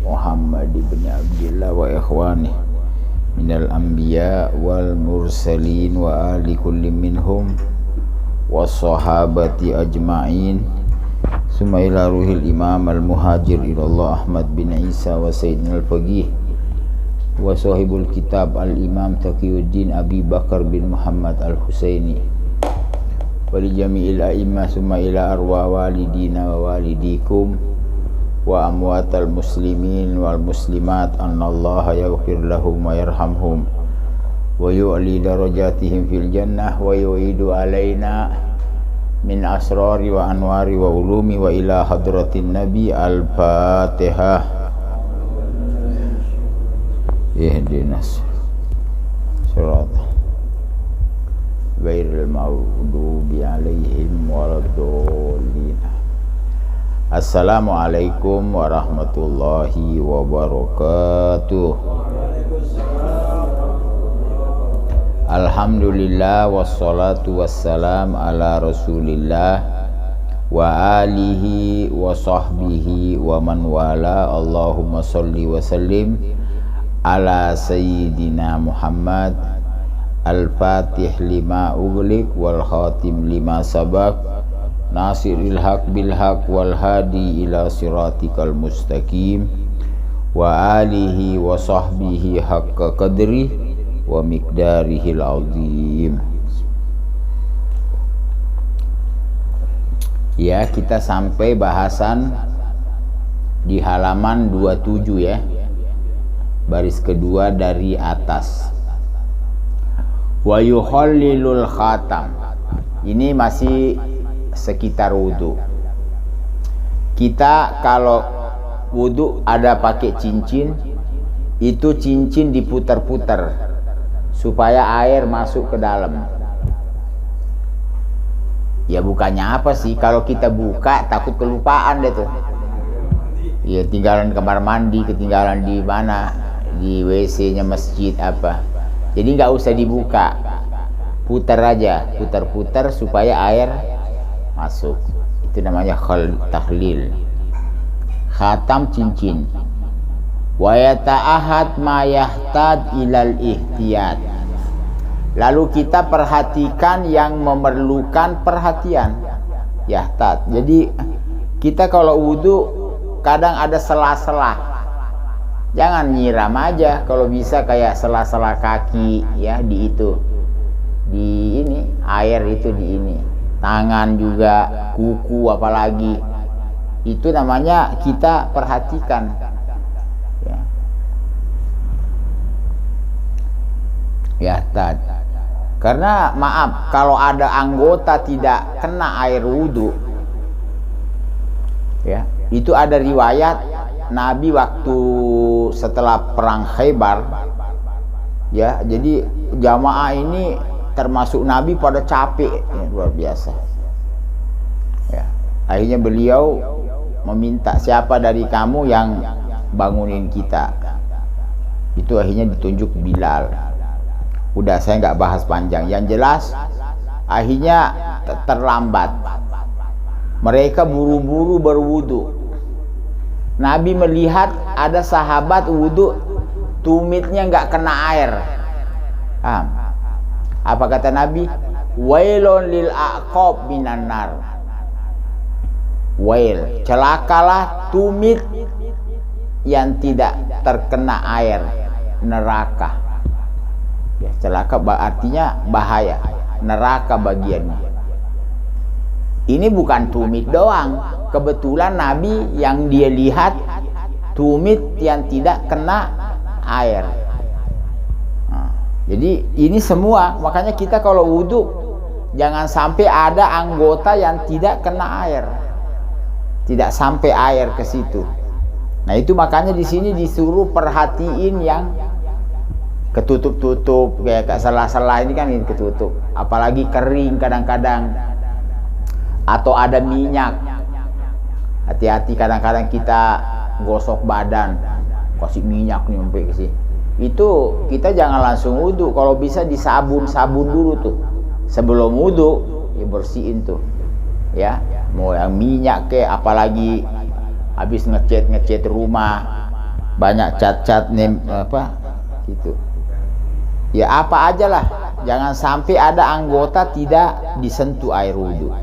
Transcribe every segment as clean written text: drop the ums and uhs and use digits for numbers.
Muhammad ibn Abdillah wa ikhwani minal anbiya wal mursalin wa ali kulli minhum was sahabati ajma'in summa ila ruhil imam al muhajir ilallah Ahmad bin Isa wa sayyidina al faqih wa sahibul kitab al imam Taqiyuddin Abi Bakar bin Muhammad al Husaini wa li jami'il a'immah summa ila arwa walidina wa walidikum wa amwatal muslimin wal muslimat annallaha yaghfir lahum wa yarhamhum wa yu'li darajatihim fil jannah wa yu'idu alaina min asrari wa anwari wa ulumi wa ila hadratin nabi al-fatihah. Ihdinas siratal ghairil maghdubi alaihim waladdallin. Assalamualaikum warahmatullahi wabarakatuh. Alhamdulillah wassalatu wassalam ala rasulillah wa alihi wa sahbihi wa man wala. Allahumma salli wa sallim ala sayyidina Muhammad al-fatih lima ughliq wal khatim lima sabaq nasiril haq bil haq wal hadi ila siratikal mustaqim wa alihi wa sahbihi haqqa qadri wa miqdarihil azim. Ya, kita sampai bahasan di halaman 27 ya, baris kedua dari atas. Wa yukhallilul khatam. Ini masih sekitar wudhu. Kita kalau wudhu ada pakai cincin, itu cincin diputar-putar supaya air masuk ke dalam. Ya bukannya apa sih, kalau kita buka takut kelupaan deh tuh. Ya tinggalan kamar mandi, ketinggalan di mana, di WC-nya masjid apa. Jadi nggak usah dibuka, putar aja, putar-putar supaya air masuk. Itu namanya takhlil. Khatam cincin. Wa yata'ahad ma yahtad ilal ihtiyat. Lalu kita perhatikan yang memerlukan perhatian. Yahtad. Jadi kita kalau wudu kadang ada sela-sela. Jangan nyiram aja, kalau bisa kayak sela-sela kaki ya, di itu. Di ini air itu di ini. Tangan juga, kuku apalagi, itu namanya kita perhatikan ya. Ya tad. Karena maaf, kalau ada anggota tidak kena air wudhu ya, itu ada riwayat Nabi waktu setelah perang Khaybar ya, jadi jamaah ini termasuk Nabi pada capek ya, luar biasa ya. Akhirnya beliau meminta, siapa dari kamu yang bangunin kita? Itu akhirnya ditunjuk Bilal. Udah, saya nggak bahas panjang. Yang jelas akhirnya terlambat, mereka buru-buru berwudu. Nabi melihat ada sahabat wudu tumitnya nggak kena air. Apa kata Nabi? Wailun lil aqab minan nar. Wail, celakalah tumit yang tidak terkena air neraka. Ya, celaka artinya bahaya, neraka bagiannya. Ini bukan tumit doang. Kebetulan Nabi yang dia lihat tumit yang tidak kena air. Jadi ini semua, makanya kita kalau wudhu jangan sampai ada anggota yang tidak kena air, tidak sampai air ke situ. Nah itu makanya di sini disuruh perhatiin yang ketutup-tutup, kayak salah-salah ini kan ini ketutup, apalagi kering kadang-kadang, atau ada minyak. Hati-hati, kadang-kadang kita gosok badan, kasih minyak nih sampai ke sini. Itu kita jangan langsung wudhu, kalau bisa disabun dulu tuh, sebelum wudu ya bersihin tuh ya, mau yang minyak ke, apalagi habis ngecat rumah banyak cat apa gitu ya, apa aja lah, jangan sampai ada anggota tidak disentuh air wudu.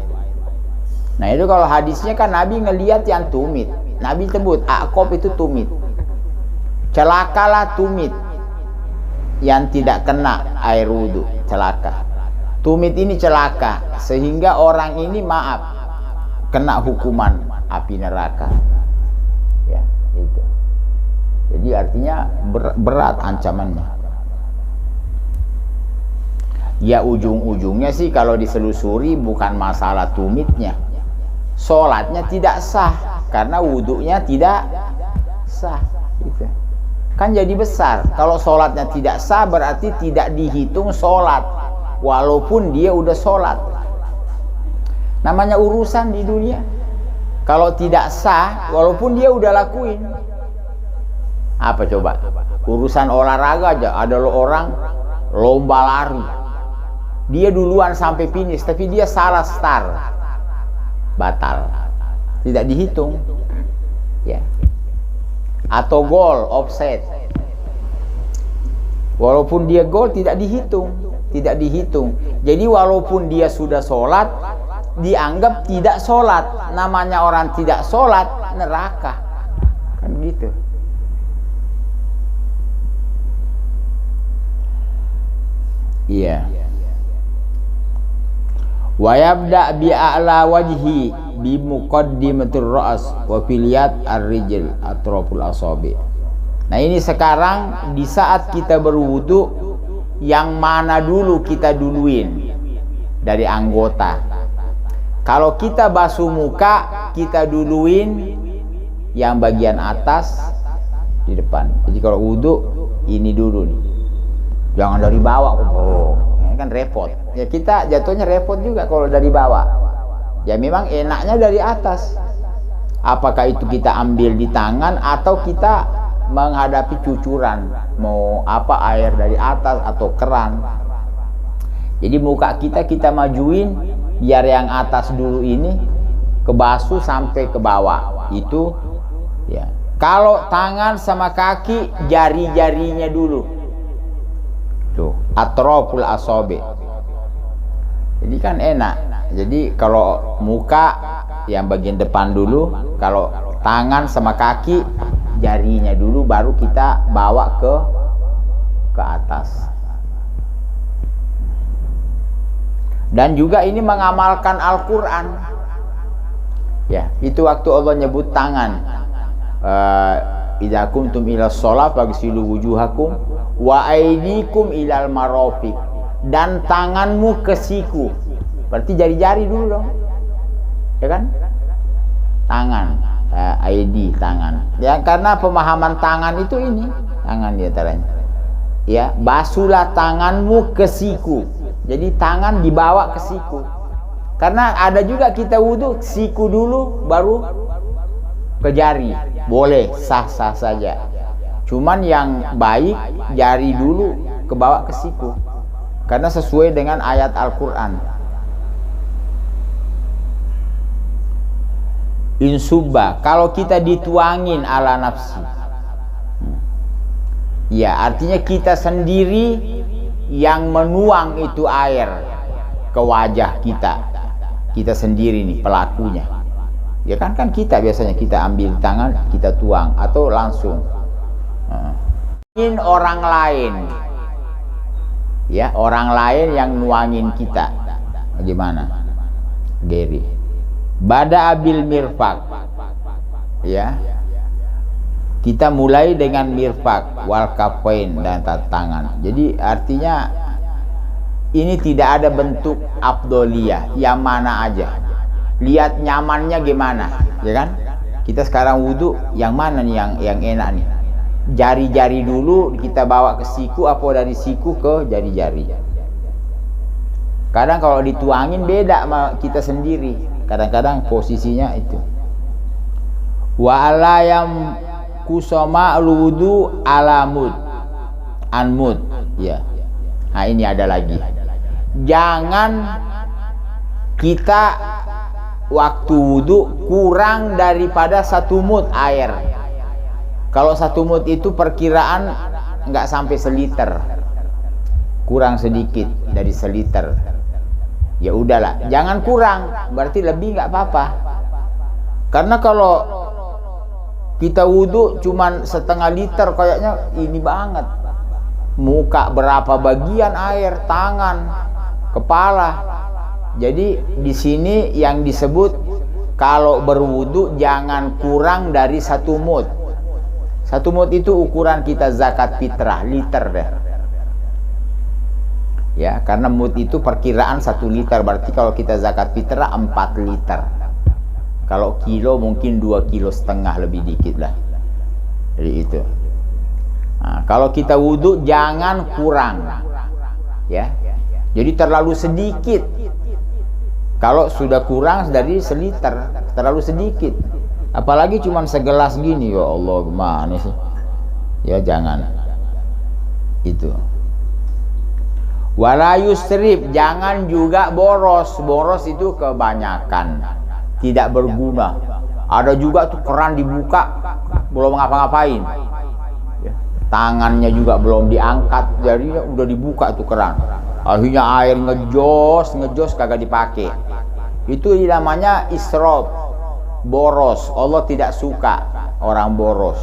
Nah itu kalau hadisnya kan Nabi ngelihat yang tumit, Nabi sebut akop itu tumit, celakalah tumit yang tidak kena air wudu, celaka. Tumit ini celaka sehingga orang ini maaf kena hukuman api neraka. Ya, itu. Jadi artinya berat ancamannya. Ya ujung-ujungnya sih kalau diselusuri bukan masalah tumitnya. Sholatnya tidak sah karena wudhunya tidak sah. Gitu. Kan jadi besar. Kalau sholatnya tidak sah berarti tidak dihitung sholat. Walaupun dia udah sholat. Namanya urusan di dunia. Kalau tidak sah, walaupun dia udah lakuin. Apa coba? Urusan olahraga aja. Ada orang lomba lari. Dia duluan sampai finish, tapi dia salah start. Batal. Tidak dihitung. Ya. Atau gol, offset. Walaupun dia gol tidak dihitung. Tidak dihitung. Jadi walaupun dia sudah sholat, dianggap tidak sholat. Namanya orang tidak sholat, neraka. Kan gitu. Iya. Wa yabda bi a'la wajhi bi muqaddimatir ra's wa fil yad ar-rijl atraful asabi. Nah ini sekarang di saat kita berwudu, yang mana dulu kita duluin dari anggota. Kalau kita basuh muka, kita duluin yang bagian atas di depan. Jadi kalau wudu ini dulu nih, jangan dari bawah. Oh, ini kan repot. Ya kita jatuhnya repot juga kalau dari bawah. Ya memang enaknya dari atas. Apakah itu kita ambil di tangan atau kita menghadapi cucuran, mau apa air dari atas atau keran. Jadi muka kita majuin biar yang atas dulu ini kebasuh sampai ke bawah. Itu ya. Kalau tangan sama kaki jari-jarinya dulu. Tuh, atraful asabi. Jadi kan enak. Jadi kalau muka yang bagian depan dulu, kalau tangan sama kaki jarinya dulu, baru kita bawa ke atas. Dan juga ini mengamalkan Al-Quran. Ya, itu waktu Allah nyebut tangan. Idza kuntum ila shalah faghsilu wujuhakum wa aydikum ilal marafiq. Dan tanganmu ke siku. Berarti jari-jari dulu dong. Ya kan? Tangan. ID tangan ya, karena pemahaman tangan itu ini tangan diantaranya ya, basuhlah tanganmu ke siku. Jadi tangan dibawa ke siku, karena ada juga kita wudhu siku dulu baru ke jari, boleh sah-sah saja, cuman yang baik jari dulu ke bawah ke siku karena sesuai dengan ayat Al-Quran. Insubba, kalau kita dituangin ala nafsi, ya artinya kita sendiri yang menuang itu air ke wajah kita sendiri nih pelakunya. Ya kan kita biasanya kita ambil tangan, kita tuang atau langsung orang lain, ya orang lain yang nuangin kita. Bagaimana, Gary? Bada abil mirfak, ya kita mulai dengan mirfak wal kafain dan tangan. Jadi artinya ini tidak ada bentuk afdoliyah, yang mana aja lihat nyamannya gimana, ya kan? Kita sekarang wudhu yang mana nih yang enak nih, jari-jari dulu kita bawa ke siku apa dari siku ke jari-jari. Kadang kalau dituangin beda sama kita sendiri. Kadang-kadang posisinya itu. Wa alayam kusama alwudu alamud anmud. Ya. Nah ini ada lagi. jangan kita waktu wudhu kurang daripada 1 mud air. Kalau 1 mud itu perkiraan nggak sampai seliter, kurang sedikit dari seliter. Ya udahlah, jangan kurang, berarti lebih nggak apa-apa. Karena kalau kita wudhu cuman setengah liter, kayaknya ini banget. Muka berapa bagian air, tangan, kepala. Jadi di sini yang disebut kalau berwudu jangan kurang dari 1 mud. 1 mud itu ukuran kita zakat fitrah, liter deh. Ya, karena mud itu perkiraan 1 liter, berarti kalau kita zakat fitrah 4 liter. Kalau kilo mungkin 2,5 kilo lebih dikit lah. Jadi itu. Nah, kalau kita wudu jangan kurang. Ya. Jadi terlalu sedikit. Kalau sudah kurang dari seliter, terlalu sedikit. Apalagi cuma segelas gini, ya Allah, gimana sih? Ya jangan. Itu. Wala yusrif, jangan juga boros. Boros itu kebanyakan, tidak berguna. Ada juga tuh keran dibuka, belum ngapa-ngapain. Ya. Tangannya juga belum diangkat, jadinya udah dibuka tuh keran. Akhirnya air ngejos kagak dipakai. Itu namanya israf, boros. Allah tidak suka orang boros.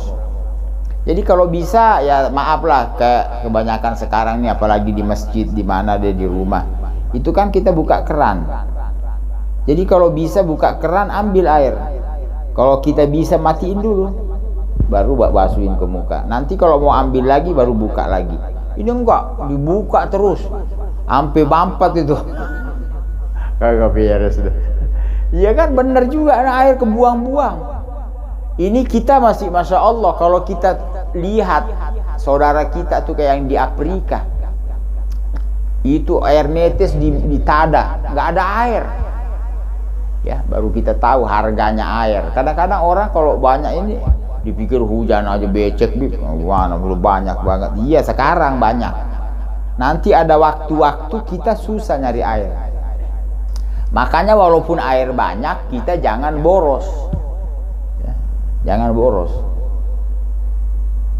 Jadi kalau bisa ya maaflah, kebanyakan sekarang nih, apalagi di masjid, di mana deh, di rumah, itu kan kita buka keran. Jadi kalau bisa buka keran, ambil air. Kalau kita bisa matiin dulu, baru basuhin ke muka. Nanti kalau mau ambil lagi baru buka lagi. Ini enggak, dibuka terus sampai bampat itu. Kagak beres deh. Iya kan, bener juga, air kebuang-buang. Ini kita masih, masya Allah, kalau kita lihat saudara kita tuh kayak yang di Afrika, itu air netes di tada, nggak ada air. Ya, baru kita tahu harganya air. Kadang-kadang orang kalau banyak ini dipikir hujan aja becek, mana belum banyak banget. Iya, sekarang banyak. Nanti ada waktu-waktu kita susah nyari air. Makanya walaupun air banyak, kita jangan boros. Ya, jangan boros.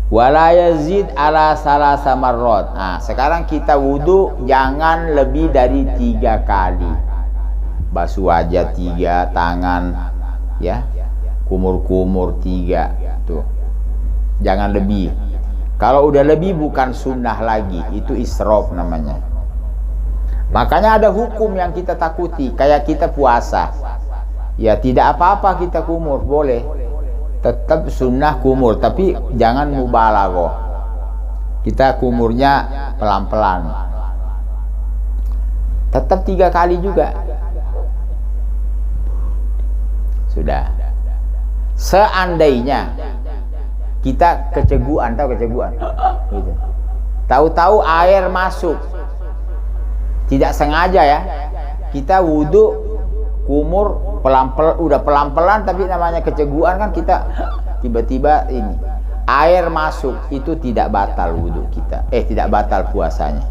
Wala yazid ala salasa marrat. Nah, sekarang kita wudu jangan lebih dari 3 kali. Basuh wajah 3, tangan ya, kumur-kumur 3. Tuh. Jangan lebih. Kalau udah lebih bukan sunnah lagi, itu israf namanya. Makanya ada hukum yang kita takuti, kayak kita puasa. Ya tidak apa-apa kita kumur, boleh. Tetap sunnah kumur, tapi jangan mubalaghah. Kita kumurnya pelan-pelan. Tetap 3 kali juga. Sudah. Seandainya kita keceguan, tahu keceguan? Gitu. Tahu-tahu air masuk. Tidak sengaja ya. Kita wudu kumur pelan-pelan, udah pelan-pelan, tapi namanya keceguan kan, kita tiba-tiba ini air masuk, itu tidak batal wudu kita. Tidak batal puasanya.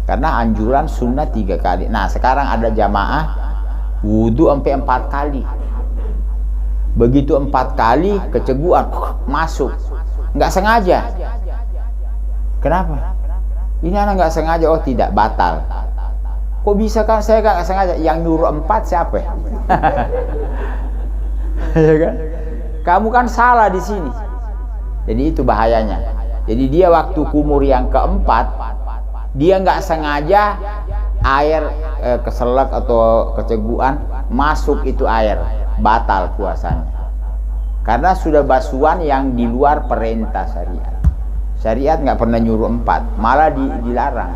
Karena anjuran sunnah 3 kali. Nah, sekarang ada jamaah wudu sampai 4 kali. Begitu 4 kali keceguan masuk, nggak sengaja. Kenapa? Ini anak nggak sengaja. Oh, tidak batal. Kok bisa kan? Saya nggak sengaja. Yang nyuruh 4 siapa? Ya kan? Kamu kan salah di sini. Jadi itu bahayanya. Jadi dia waktu kumur yang keempat, dia nggak sengaja air keselak atau keceguan masuk, itu air, batal puasanya. Karena sudah basuhan yang di luar perintah syariat. Syariat nggak pernah nyuruh 4, malah dilarang.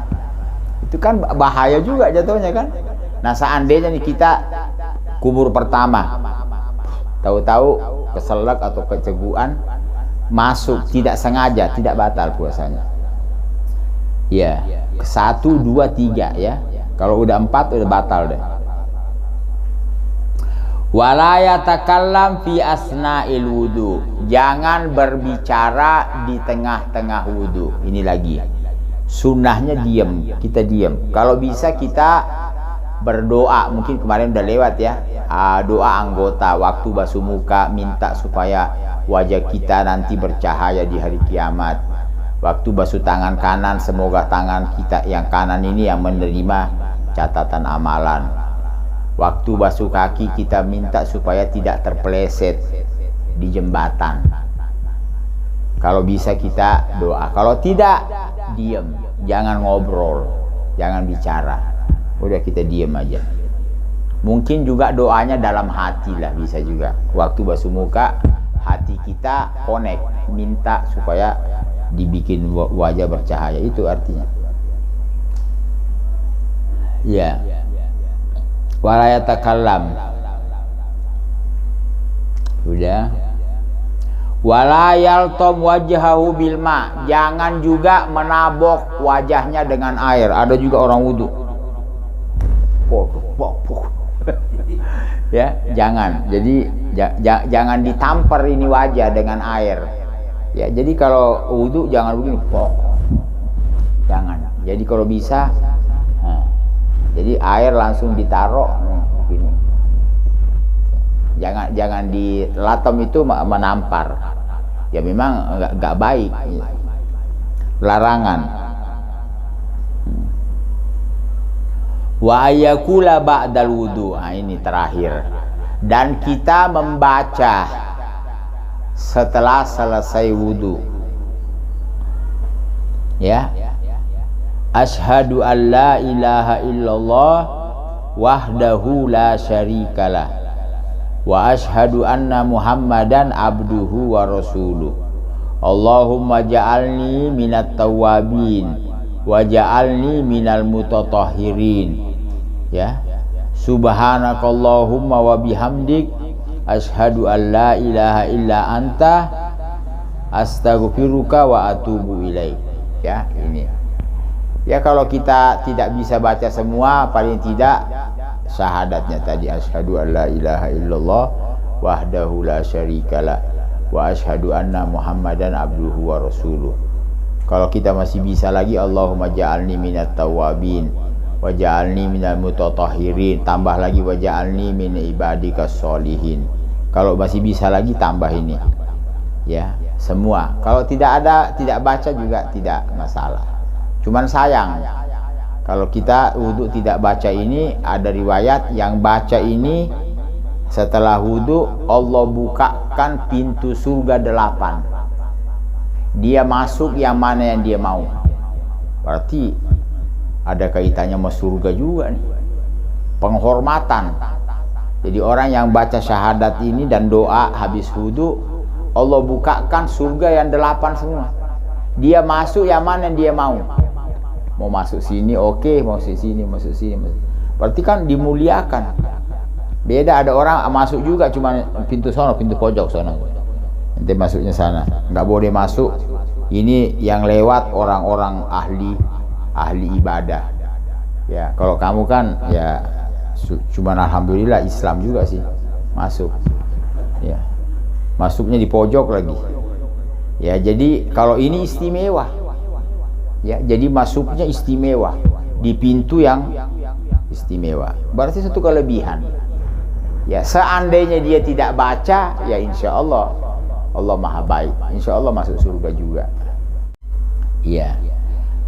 Itu kan bahaya juga jatuhnya kan. Nah, seandainya nih kita kubur pertama, tahu-tahu keselak atau keceguan masuk, tidak sengaja, tidak batal puasanya. Ya, 1, 2, 3 ya. Kalau udah 4 udah batal deh. Wala yatakallam fi asna'il wudu. Jangan berbicara di tengah-tengah wudu. Ini lagi. Sunnahnya diam, kita diam. Kalau bisa kita berdoa, mungkin kemarin udah lewat ya, doa anggota waktu basuh muka, minta supaya wajah kita nanti bercahaya di hari kiamat. Waktu basuh tangan kanan, semoga tangan kita yang kanan ini yang menerima catatan amalan. Waktu basuh kaki kita minta supaya tidak terpeleset di jembatan. Kalau bisa kita doa, kalau tidak diam, jangan ngobrol, jangan bicara, udah kita diam aja. Mungkin juga doanya dalam hati lah, bisa juga. Waktu basuh muka, hati kita connect, minta supaya dibikin wajah bercahaya, itu artinya. Ya. Wala yatakallam. Udah. Wala yaltom wajhahu bil ma. Jangan juga menabok wajahnya dengan air. Ada juga orang wudu. Ya, jangan. Jadi jangan ditampar ini wajah dengan air. Ya, jadi kalau wudu jangan begini, jangan. Jadi kalau bisa, jadi air langsung ditaruh begini. Jangan di latom itu menampar. Ya memang enggak baik. Larangan. Wa ayakula ba'dal wudu. Nah, ini terakhir. Dan kita membaca setelah selesai wudu. Ya. Asyhadu an la ilaha illallah wahdahu la syarikalah. Wa asyhadu anna Muhammadan abduhu wa rasuluh. Allahumma ja'alni minat tawwabin wa ja'alni minal mutatahhirin. Ya. Subhanakallahumma wa bihamdik asyhadu an la ilaha illa anta astaghfiruka wa atubu ilaik. Ya, ini. Ya, kalau kita tidak bisa baca semua, paling tidak syahadatnya tadi, asyhadu an la ilaha illallah wahdahu la syarikalah wa asyhadu anna Muhammadan abduhu wa rasuluh. Kalau kita masih bisa lagi, Allahumma ja'alni minat tawwabin wa ja'alni minal mutatahhirin, tambah lagi wa ja'alni min ibadikas sholihin. Kalau masih bisa lagi, tambah ini. Ya, semua. Kalau tidak ada, tidak baca juga tidak masalah. Cuman sayang kalau kita wudhu tidak baca ini. Ada riwayat yang baca ini setelah wudhu, Allah bukakan pintu surga 8. Dia masuk yang mana yang dia mau. Berarti ada kaitannya sama surga juga nih. Penghormatan. Jadi orang yang baca syahadat ini dan doa habis wudhu, Allah bukakan surga yang 8 semua. Dia masuk yang mana yang dia mau. Mau masuk sini oke, mau masuk sini, masuk sini. Berarti kan dimuliakan. Beda ada orang masuk juga cuma pintu sono, pintu pojok sono. Nanti masuknya sana. Nggak boleh masuk. Ini yang lewat orang-orang ahli ibadah. Ya, kalau kamu kan ya cuman alhamdulillah Islam juga sih masuk. Ya. Masuknya di pojok lagi. Ya, jadi kalau ini istimewa. Ya, jadi masuknya istimewa di pintu yang istimewa. Berarti satu kelebihan. Ya, seandainya dia tidak baca, ya insya Allah Allah maha baik. Insya Allah masuk surga juga. Iya.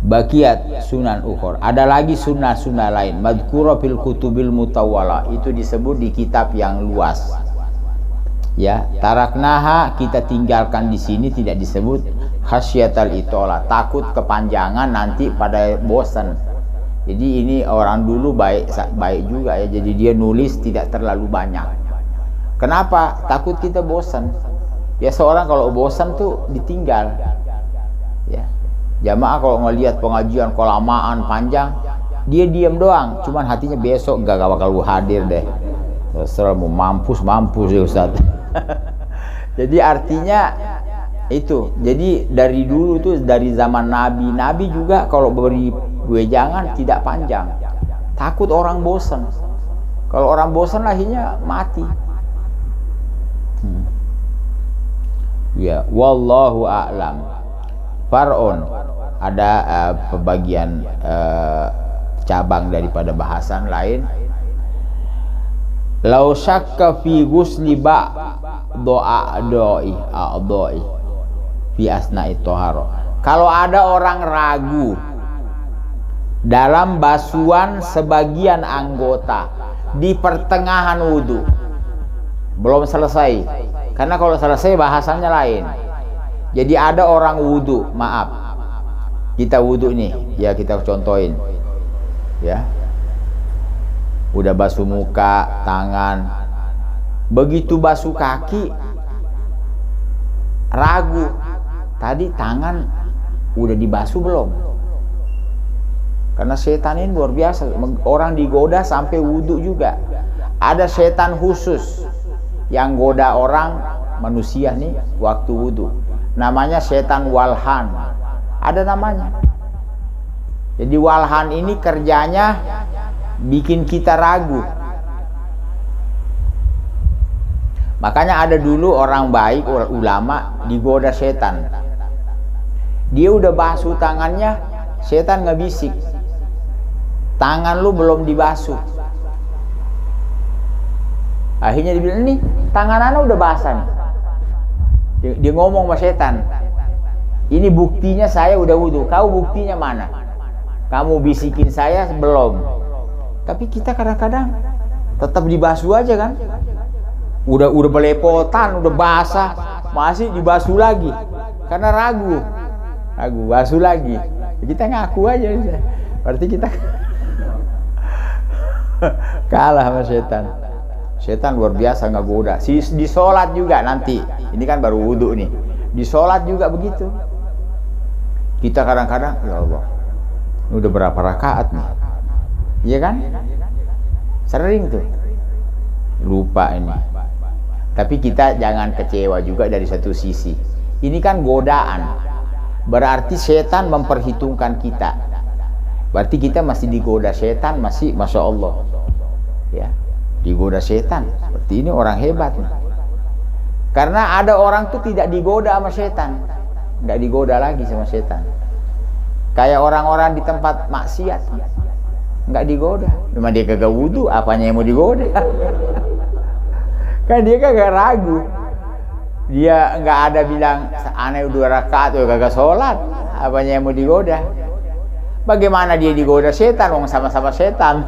Baqiat sunan ukhur. Ada lagi sunnah-sunnah lain. Madhkura fil kutubil mutawwala. Itu disebut di kitab yang luas. Ya, taraknaha, kita tinggalkan di sini, tidak disebut khasyatal itola, takut kepanjangan nanti pada bosan. Jadi ini orang dulu baik juga ya. Jadi dia nulis tidak terlalu banyak. Kenapa? Takut kita bosan. Ya, seorang kalau bosan tuh ditinggal. Ya. Jamaah kalau ngelihat pengajian kelamaan panjang, dia diam doang, cuman hatinya besok gak bakal hadir deh. Terus mau mampus ya Ustaz. Jadi artinya itu. Jadi dari dulu tuh, dari zaman Nabi juga kalau beri wejangan tidak panjang. Takut orang bosan. Kalau orang bosan akhirnya mati. Ya, wallahu a'lam. Far'un. ada pembagian cabang daripada bahasan lain. Lau syakka fi ghusli a'dha'i fi asna'i thahara. Kalau ada orang ragu dalam basuhan sebagian anggota di pertengahan wudu, belum selesai, karena kalau selesai bahasannya lain. Jadi ada orang wudu, maaf, kita wudu nih, ya kita contohin, ya, udah basuh muka, tangan, begitu basuh kaki, ragu, tadi tangan udah dibasuh belum? Karena setan ini luar biasa, orang digoda sampai wudhu juga. Ada setan khusus yang goda orang manusia nih waktu wudhu, namanya setan walhan, ada namanya. Jadi walhan ini kerjanya bikin kita ragu. Makanya ada dulu orang baik, ulama, digoda setan. Dia udah basuh tangannya, setan ngebisik, tangan lu belum dibasuh. Akhirnya dibilang, nih tangan ana udah basah nih. Dia ngomong sama setan, ini buktinya saya udah wudhu, kau buktinya mana? Kamu bisikin saya belum. Tapi kita kadang-kadang tetap dibasuh aja kan. Udah belepotan, udah basah, masih dibasuh lagi karena ragu basuh lagi. Kita ngaku aja, berarti kita kalah sama setan. Setan luar biasa ngegoda. Di sholat juga nanti, ini kan baru wudhu nih, di sholat juga begitu. Kita kadang-kadang, ya Allah, ini udah berapa rakaat nih, iya kan? Sering tuh lupa ini. Tapi kita jangan kecewa juga dari satu sisi. Ini kan godaan, berarti setan memperhitungkan kita. Berarti kita masih digoda setan, masih, masya Allah, ya, digoda setan. Seperti ini orang hebat nih. Karena ada orang tuh tidak digoda sama setan, nggak digoda lagi sama setan. Kayak orang-orang di tempat maksiat, nggak digoda. Cuma dia kagak wudhu, apanya yang mau digoda? Kan dia kagak ragu, dia nggak ada bilang aneh 2 rakaat udah kagak sholat, apanya yang mau digoda? Bagaimana dia digoda setan? Wong sama-sama setan.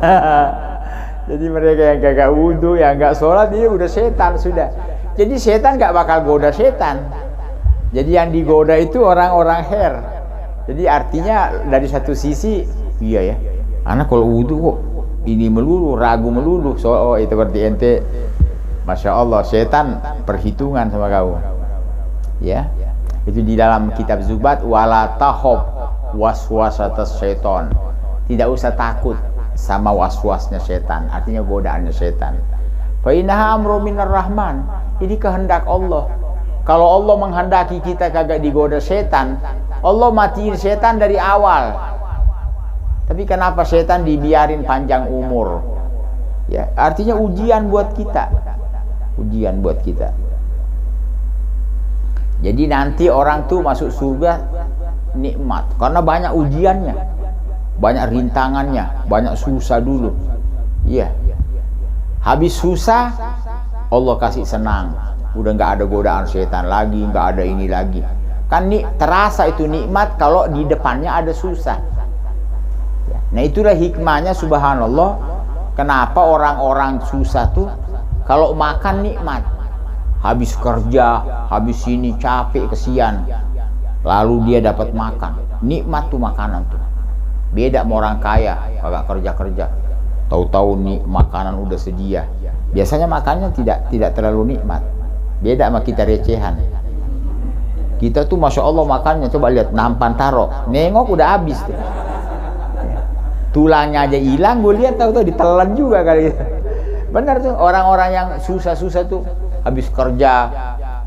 Jadi mereka yang kagak wudhu, yang nggak sholat, dia udah setan sudah. Jadi setan nggak bakal goda setan. Jadi yang digoda itu orang-orang her. Jadi artinya dari satu sisi, iya ya, anak kalau wudhu kok ini melulu, ragu melulu. So, itu berarti ente, masya Allah, setan perhitungan sama kau. Ya, itu di dalam kitab Zubat, wala tahob waswasatas syaiton. Tidak usah takut sama waswasnya setan, artinya godaannya setan. Fa innaha amru minar rahman. Ini kehendak Allah. Kalau Allah menghendaki kita kagak digoda setan, Allah matiin setan dari awal. Tapi kenapa setan dibiarin panjang umur? Ya, artinya ujian buat kita. Ujian buat kita. Jadi nanti orang tuh masuk surga nikmat karena banyak ujiannya, banyak rintangannya, banyak susah dulu. Iya. Habis susah, Allah kasih senang. Udah nggak ada godaan setan lagi, nggak ada ini lagi. Kan terasa itu nikmat kalau di depannya ada susah. Nah itulah hikmahnya, subhanallah, kenapa orang-orang susah tuh kalau makan nikmat. Habis kerja, habis ini capek kesian, lalu dia dapat makan, nikmat tuh makanan tuh. Beda sama orang kaya, kagak kerja-kerja, tahu-tahu nih makanan udah sedia. Biasanya makannya tidak terlalu nikmat. Beda sama kita recehan. Kita tuh masya Allah makannya, coba lihat, nampan taro, nengok udah habis tuh. Tulangnya aja hilang, gue lihat tahu-tahu ditelan juga kali gitu. Benar tuh, orang-orang yang susah-susah tuh habis kerja,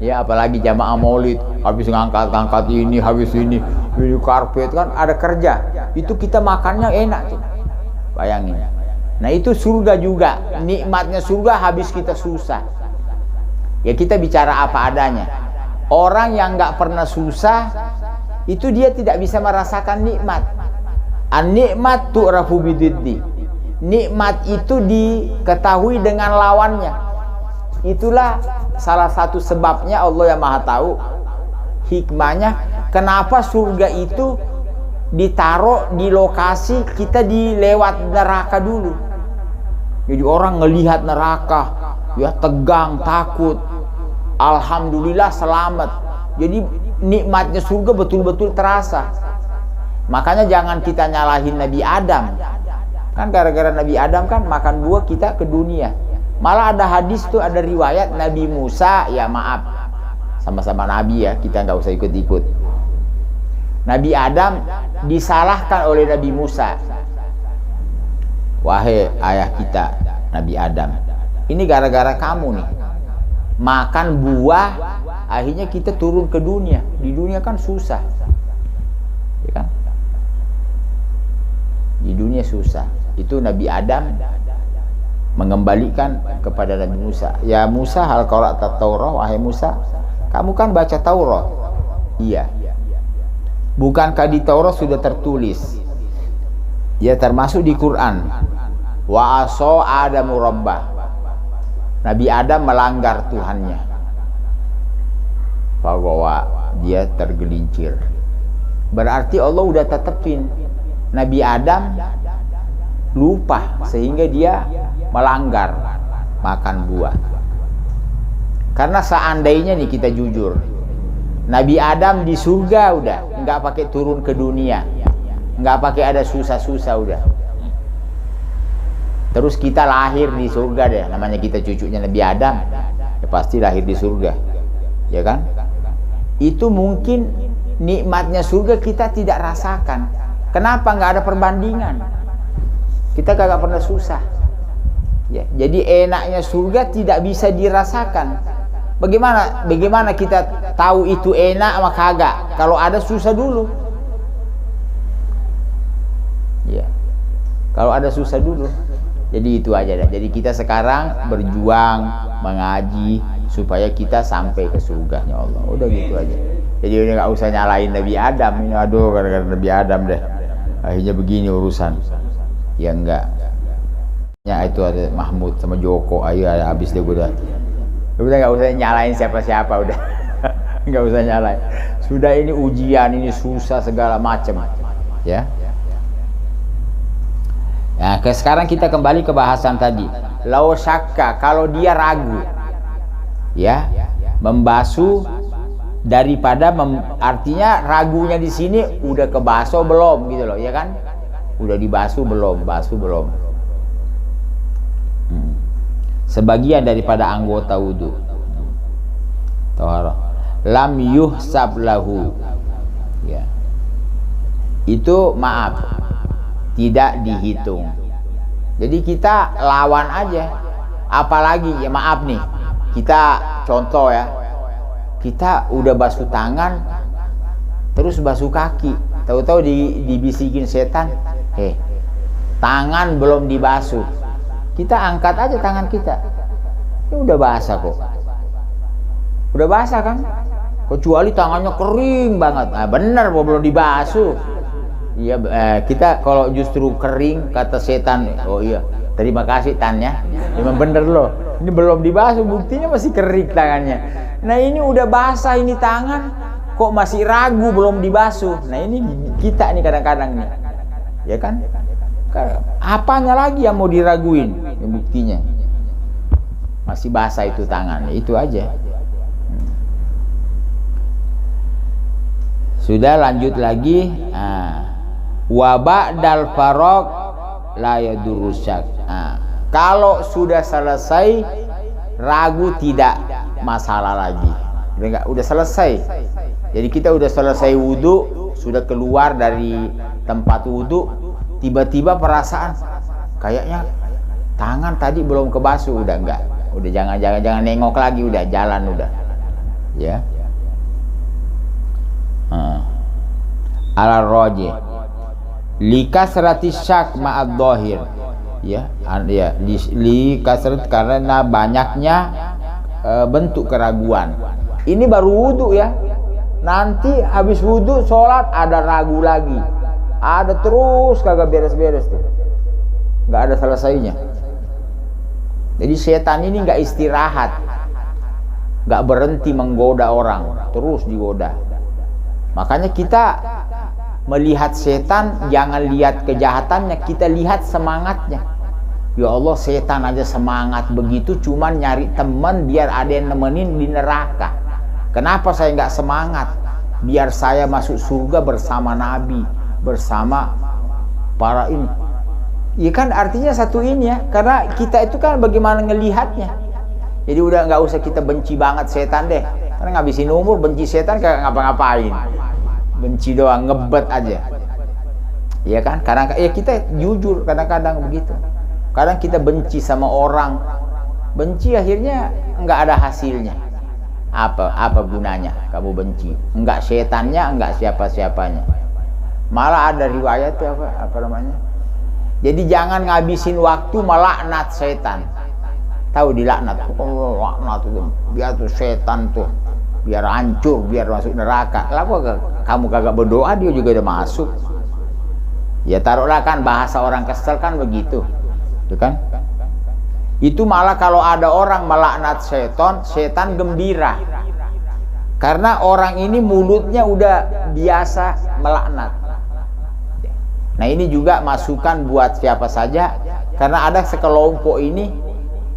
ya apalagi jamaah maulid, habis ngangkat ini, habis ini karpet, kan ada kerja. Itu kita makannya enak tuh. Bayangin. Nah itu surga juga, nikmatnya surga habis kita susah. Ya kita bicara apa adanya. Orang yang nggak pernah susah, itu dia tidak bisa merasakan nikmat. An-nikmat tu'rafu bididdi. Nikmat itu diketahui dengan lawannya. Itulah salah satu sebabnya Allah yang Maha Tahu, hikmahnya kenapa surga itu ditaruh di lokasi kita dilewat neraka dulu. Jadi orang ngelihat neraka, ya tegang, takut. Alhamdulillah selamat. Jadi nikmatnya surga betul-betul terasa. Makanya jangan kita nyalahin Nabi Adam. Kan gara-gara Nabi Adam kan makan buah kita ke dunia. Malah ada hadis tuh, ada riwayat Nabi Musa, ya maaf, sama-sama Nabi ya, kita nggak usah ikut-ikut. Nabi Adam disalahkan oleh Nabi Musa. Wahai ayah kita Nabi Adam, ini gara-gara kamu nih makan buah, akhirnya kita turun ke dunia. Di dunia kan susah, ya kan? Di dunia susah. Itu Nabi Adam mengembalikan kepada Nabi Musa. Ya Musa, hal qara'ta Taurah, wahai Musa, kamu kan baca Taurat. Iya. Bukankah di Taurat sudah tertulis? Ya termasuk di Quran. Wa asa Adamu rabbah. Nabi Adam melanggar Tuhannya. Bahwa dia tergelincir. Berarti Allah udah tetepin. Nabi Adam lupa sehingga dia melanggar makan buah. Karena seandainya nih kita jujur, Nabi Adam di surga udah nggak pakai turun ke dunia, nggak pakai ada susah-susah udah. Terus kita lahir di surga deh, namanya kita cucunya Nabi Adam, ya pasti lahir di surga, ya kan? Itu mungkin nikmatnya surga kita tidak rasakan. Kenapa? Nggak ada perbandingan. Kita kagak pernah susah. Ya, jadi enaknya surga tidak bisa dirasakan. Bagaimana kita tahu itu enak sama kagak? Kalau ada susah dulu. Ya. Kalau ada susah dulu. Jadi itu aja dah. Jadi kita sekarang berjuang mengaji supaya kita sampai ke surganya Allah. Udah gitu aja. Jadi udah nggak usah nyalain Nabi Adam. Ini aduh gara-gara Nabi Adam deh. Akhirnya begini urusan. Ya enggak. Ya itu ada Mahmud sama Joko. Ayo habis deh udah nggak usah nyalain siapa-siapa udah. Nggak usah nyalain. Sudah ini ujian, ini susah segala macam. Ya. Nah, sekarang kita kembali ke bahasan tadi. Lau syakka, kalau dia ragu, ya, membasuh daripada artinya ragunya di sini udah kebasuh belum gitu loh, ya kan? Udah dibasuh belum, basuh belum. Sebagian daripada anggota wudu. Taharah. Lam yuhsab lahu. Ya. Itu maaf. Tidak dihitung. Jadi kita lawan aja. Apalagi ya maaf nih. Kita contoh ya. Kita udah basuh tangan terus basuh kaki. Tahu-tahu dibisikin setan, tangan belum dibasuh. Kita angkat aja tangan kita. Ini udah basah kok. Udah basah kan? Kecuali tangannya kering banget. Nah, bener belum dibasuh. Iya, kita kalau justru kering kata setan, oh iya, terima kasih tannya. Memang bener loh. Ini belum dibasuh, buktinya masih kering tangannya. Nah, ini udah basah ini tangan, kok masih ragu belum dibasuh. Nah, ini kita nih kadang-kadang nih. Ya kan? Apanya lagi yang mau diraguin? Ya, buktinya masih basah itu tangan. Itu aja. Sudah, lanjut lagi. Wa ba'dal faraq la yadurusyak. Kalau sudah selesai ragu tidak masalah lagi. Udah selesai. Jadi kita udah selesai wudu, sudah keluar dari tempat wudu, tiba-tiba perasaan kayaknya tangan tadi belum kebasuh, udah enggak. Udah jangan nengok lagi, udah jalan udah. Ya. Ala rajih li kasrati syak ma'ad dhahir, ya li kasrat karena banyaknya bentuk keraguan. Ini baru wudu ya, Nanti habis wudhu sholat ada ragu lagi, ada terus kagak beres-beres tuh, nggak ada selesainya. Jadi setan ini nggak istirahat, nggak berhenti menggoda orang, terus digoda. Makanya kita melihat setan jangan lihat kejahatannya, kita lihat semangatnya. Ya Allah, setan aja semangat begitu, cuman nyari teman biar ada yang nemenin di neraka. Kenapa saya nggak semangat? Biar saya masuk surga bersama Nabi, bersama para ini. Ya kan artinya satu ini ya, karena kita itu kan bagaimana ngelihatnya. Jadi udah nggak usah kita benci banget setan deh, karena ngabisin umur benci setan kayak ngapa-ngapain, benci doang, ngebet aja. Ya kan, kadang ya kita jujur kadang-kadang begitu. Kadang kita benci sama orang, benci akhirnya nggak ada hasilnya. Apa gunanya kamu benci? Enggak setannya, enggak siapa-siapanya. Malah ada riwayat tuh apa namanya? Jadi jangan ngabisin waktu melaknat setan. Tahu dilaknat? Oh, laknat itu biar tuh setan tuh biar hancur, biar masuk neraka. Lalu kamu kagak berdoa dia juga udah masuk. Ya taruhlah kan bahasa orang kesel kan begitu. Itu kan? Itu malah kalau ada orang melaknat setan, setan gembira. Karena orang ini mulutnya udah biasa melaknat. Nah ini juga masukan buat siapa saja, karena ada sekelompok ini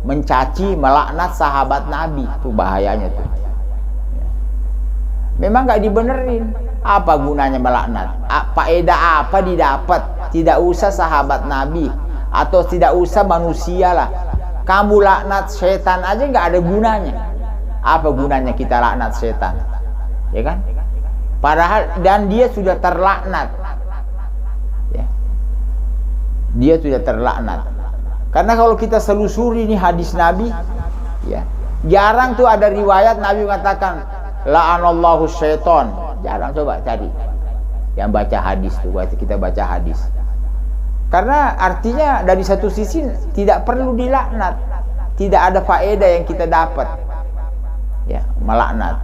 mencaci, melaknat sahabat Nabi, itu bahayanya tuh. Memang nggak dibenerin. Apa gunanya melaknat? Faedah apa didapat? Tidak usah sahabat Nabi atau tidak usah manusia lah. Kamu laknat setan aja nggak ada gunanya. Apa gunanya kita laknat setan? Ya kan? Padahal dan dia sudah terlaknat. Ya. Dia sudah terlaknat. Karena kalau kita selusuri ini hadis Nabi, ya, jarang tuh ada riwayat Nabi mengatakan la'anallahu syaiton. Jarang, coba cari yang baca hadis tuh, kita baca hadis. Karena artinya dari satu sisi tidak perlu dilaknat, tidak ada faedah yang kita dapat, ya, melaknat.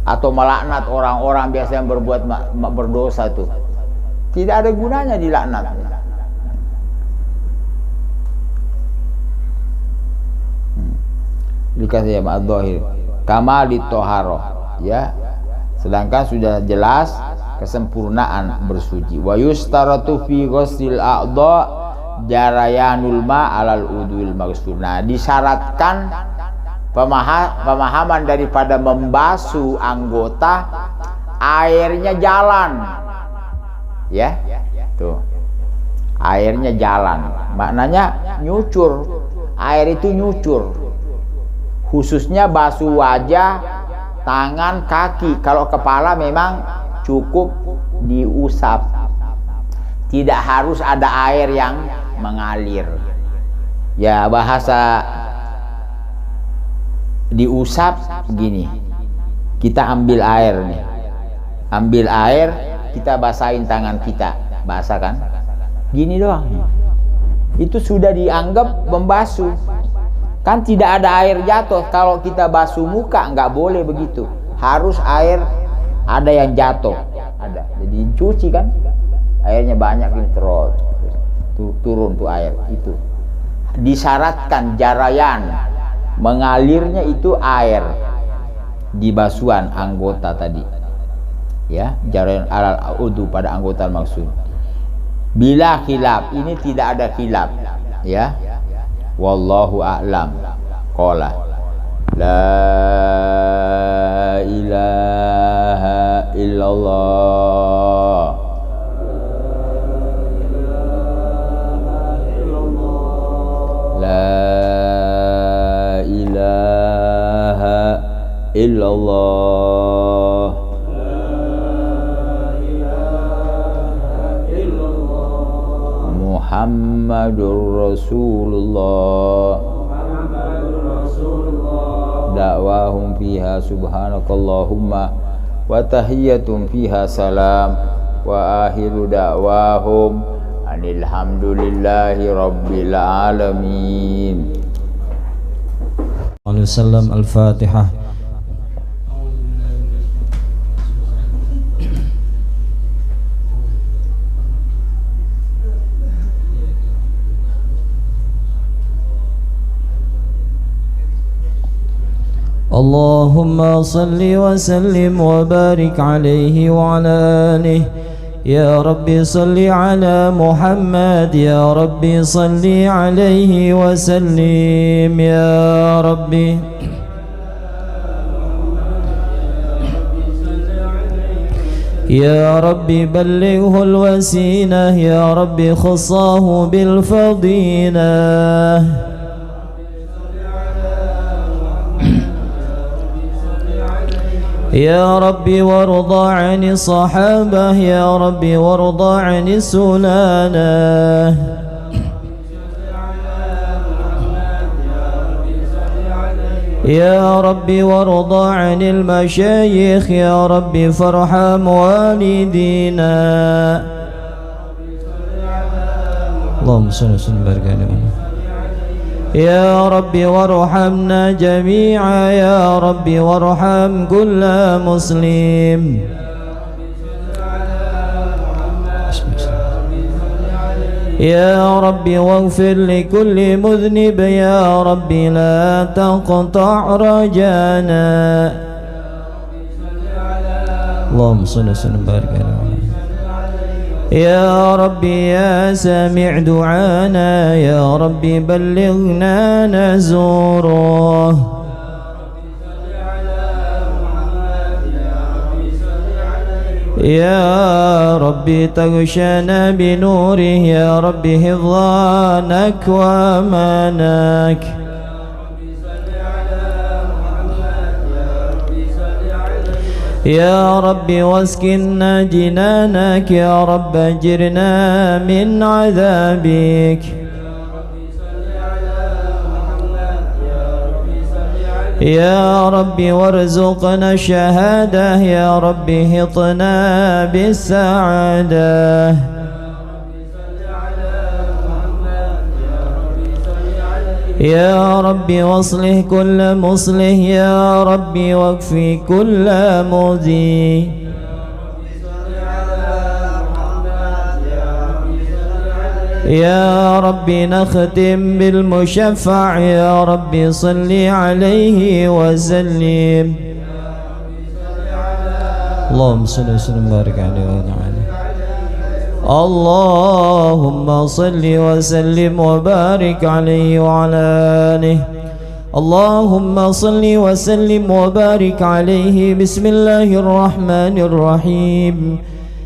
Atau melaknat orang-orang biasa yang berbuat berdosa tuh, tidak ada gunanya dilaknat. Dikasih ya ma'adzahir kama ditoharoh, ya. Sedangkan sudah jelas kesempurnaan bersuci. Wa yustaratu fi ghusl a'dha jarayanul ma 'alal udwil maghsul. Nah, disyaratkan pemahaman daripada membasuh anggota, airnya jalan. Ya. Tuh. Airnya jalan. Maknanya nyucur. Air itu nyucur. Khususnya basuh wajah, tangan, kaki. Kalau kepala memang cukup diusap, tidak harus ada air yang mengalir. Ya bahasa diusap gini, kita ambil air nih, ambil air, kita basahin tangan kita, basah kan, gini doang, itu sudah dianggap membasuh. Kan tidak ada air jatuh. Kalau kita basuh muka nggak boleh begitu, harus air ada yang jatuh, ada. Jadi cuci kan, airnya banyak ini terus turun tuh air itu. Disyaratkan jarayan, mengalirnya itu air di basuhan anggota tadi, ya, jarayan alal udu pada anggota maksud. Bila khilaf, ini tidak ada khilaf, ya. Wallahu a'lam. Qala la ilaha illallah la ilaha illallah Muhammadur Rasulullah. Da'wahum fiha subhanakallahumma wa tahiyyatum fiha salam wa akhiru da'wahum anilhamdulillahi rabbil alamin. عليه وسلم. الفاتحة. اللهم صل وسلم وبارك عليه وعلى آله. يا ربي صل على محمد، يا ربي صل عليه وسلم. يا ربي يا ربي بلغه الوسيلة، يا ربي خصاه بالفضيلة. يا ربي وارضى عن الصحابة، يا ربي وارضى عن السلالة. يا ربي وارضى عن المشايخ، يا ربي فارحم والدينا. اللهم صل وسلم وبارك عليه. يا ربي وارحمنا جميعا، يا ربي وارحم كل مسلم. يا ربي واغفر لكل مذنب، يا ربي لا تقطع رجانا. اللهم صل وسلم وبارك عليه. يا ربي يا سامع دعانا، يا ربي بلغنا نزوره. يا ربي تغشانا بنوره، يا ربي حفظانك وامانك. يا ربي واسكننا جنانك، يا رب اجرنا من عذابك. يا ربي وارزقنا الشهادة، يا ربي هطنا بالسعادة. يا ربي واصلح كل مصلح، يا ربي واكفي كل مؤذي. يا ربي نختم بالمشفع، يا ربي صل عليه وسلم. اللهم صل وسلم وبارك عليه وعلى آله. اللهم صل وسلم وبارك عليه وعلى آله. اللهم صل وسلم وبارك عليه. بسم الله الرحمن الرحيم.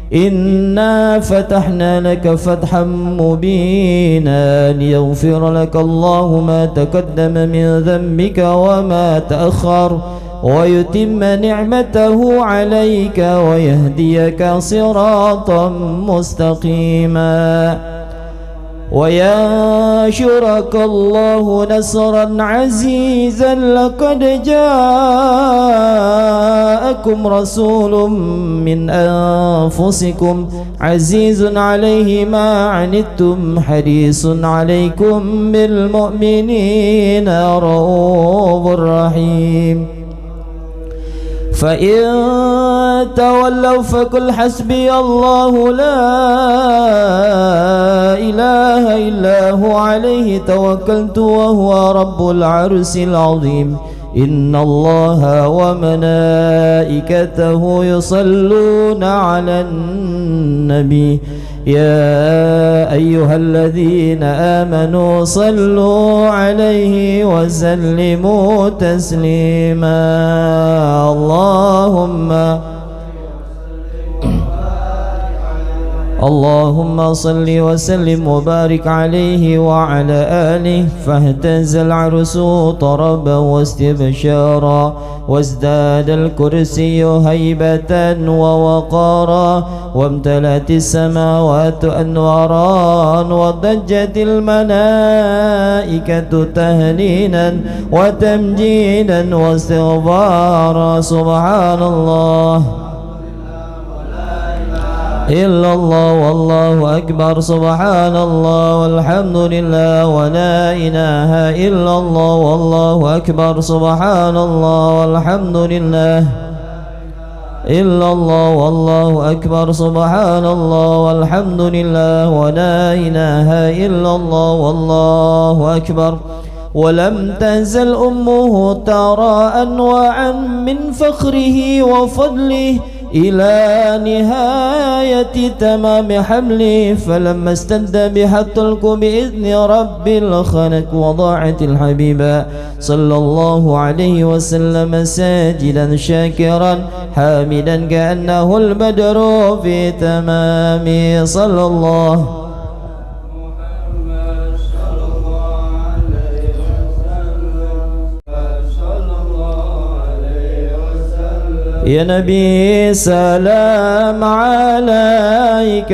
إنا فتحنا لك فتحا مبينا ليغفر لك الله ما تقدم من ذنبك وما تأخر ويتم نعمته عليك ويهديك صراطا مستقيما وينشرك الله نصرا عزيزا. لقد جاءكم رسول من أنفسكم عزيز عليه ما عنتم حريص عليكم بالمؤمنين رؤوف رحيم. فإن تولوا فقل حسبي الله لا إله إلا هو عليه توكلت وهو رب العرش العظيم. إن الله وملائكته يصلون على النبي يا أيها الذين آمنوا صلوا عليه وسلموا تسليما. اللهم صل وسلم وبارك عليه وعلى آله. فاهتز العرس طربا واستبشارا وازداد الكرسي هيبة ووقارا وامتلأت السماوات أنوارا وضجت الملائكة تهليلا وتمجيدا واستغفارا. سبحان الله إلا الله والله أكبر سبحان الله والحمد لله ولا إله إلا الله والله أكبر سبحان الله والحمد لله إلا الله والله أكبر سبحان الله والحمد لله ولا إله إلا الله والله أكبر. ولم تزل أمه ترى أنواعا من فخره وفضله إلى نهاية تمام حمله، فلما استد بحتلك بإذن رب الخلق وضاعت الحبيب صلى الله عليه وسلم ساجدا شاكرا حامدا كأنه البدر في تمام صلى الله يا نبي سلام عليك،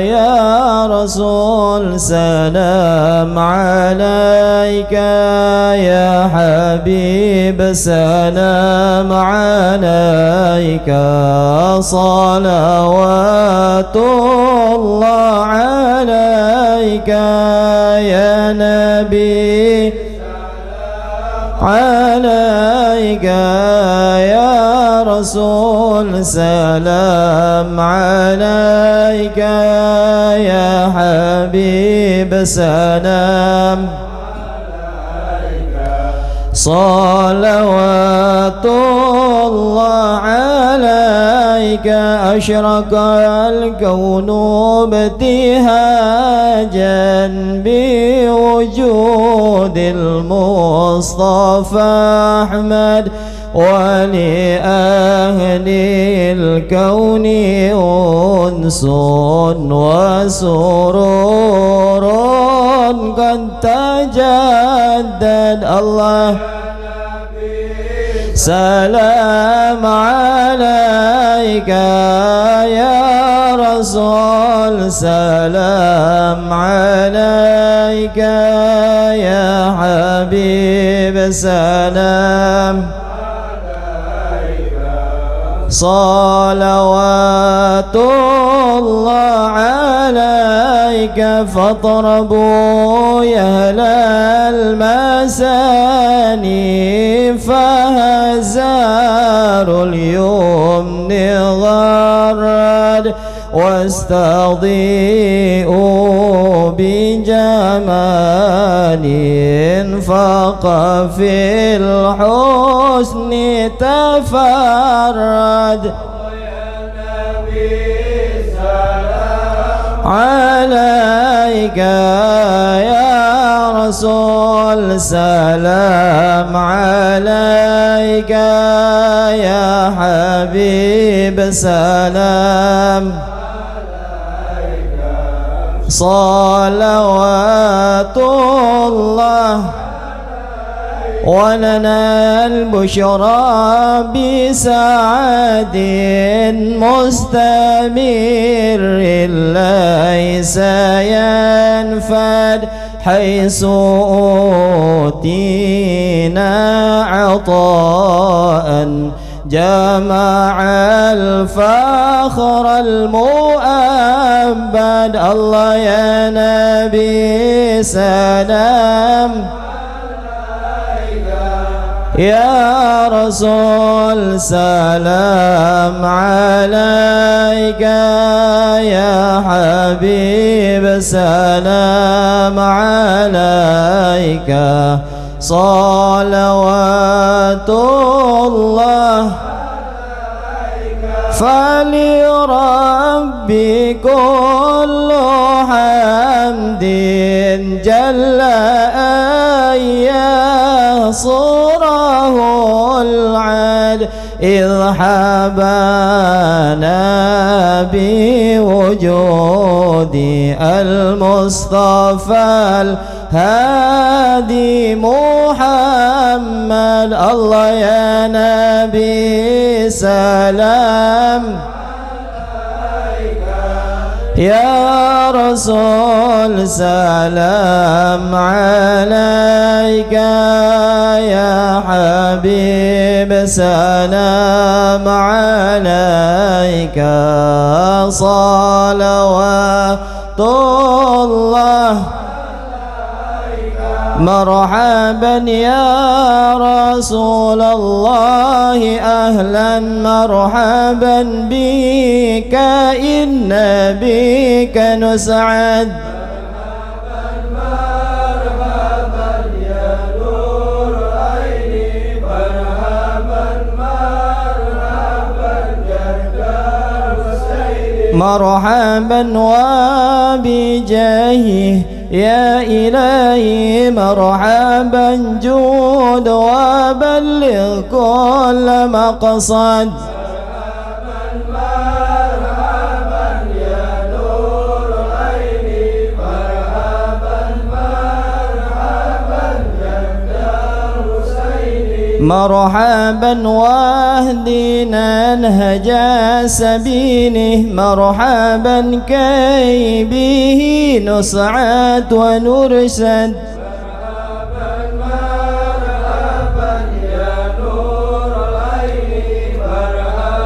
يا رسول سلام عليك، يا حبيب سلام عليك، صلوات الله عليك يا نبي عليك يا رسول سلام عليك يا حبيب سلام صلوات الله عليك. أشرق الكون ابتهاجا بوجود المصطفى أحمد، ولأهل الكون أنس وسرور قد تجدد. الله سلام عليك يا رسول سلام عليك يا حبيب سلام صلوات الله عليك. فاطربوا يا أهل المساني فهزار اليمن غرد، واستضيئوا بجمال فاق في الحسن تفرد. عليك يا رسول سلام عليك يا حبيب سلام صلوات الله. ولنا البشرى بسعد مستمر ليس ينفد، حيث أوتينا عطاء جمع الفخر المؤبد. الله يا نبي سلام يا رسول سلام عليك يا حبيب سلام عليك صلوات الله. فلربي كل حمد جل أن يصره العد، إذ حبانا بوجود المصطفى الهادي محمد. الله يا نبي سلام يا رسول سلام عليك يا حبيب سلام عليك صلوات الله مرحبا يا رسول الله أهلا مرحبا بك إن بك نسعد مرحبا يا نور عيني مرحبا وبجاهه يا إلهي مرحبا جود وبلغ كل مقصد مرحبا واهدنا نهج سبيله مرحبا كي به نسعد ونرشد مرحبا يا نور العين مرحبا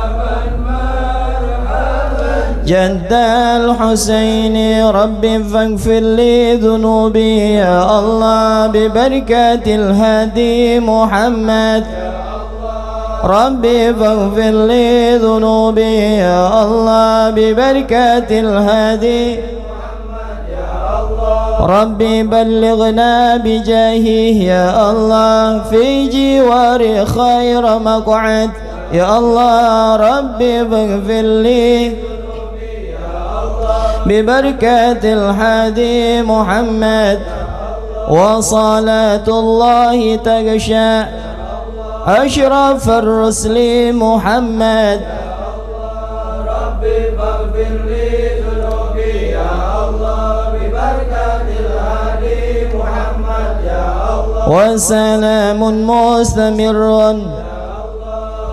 جد الحسين رب فاغفر لي ذنوبي يا الله ببركة الهادي محمد ربي فاغفر لي ذنوبي يا الله ببركة الهادي ربي بلغنا بجاهه يا الله في جوار خير مقعد يا الله ربي فاغفر لي ببركة الهادي محمد وصلاة الله تغشى أشرف الرسل محمد ربي فاغفر لي ذنوبي يا الله ببركة الهادي محمد يا الله وسلام مستمر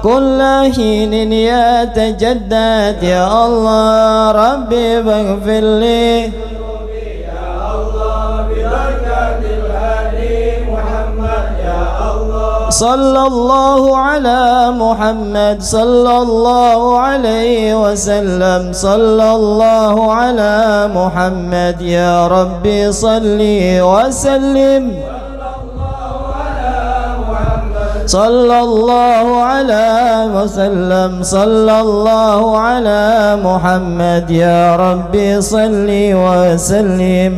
كل حين يتجدد يا الله ربي فاغفر لي صلى الله على محمد صلى الله عليه وسلم صلى الله على محمد يا ربي صل وسلم صلى الله على وسلم صلى الله على محمد يا ربي صل وسلم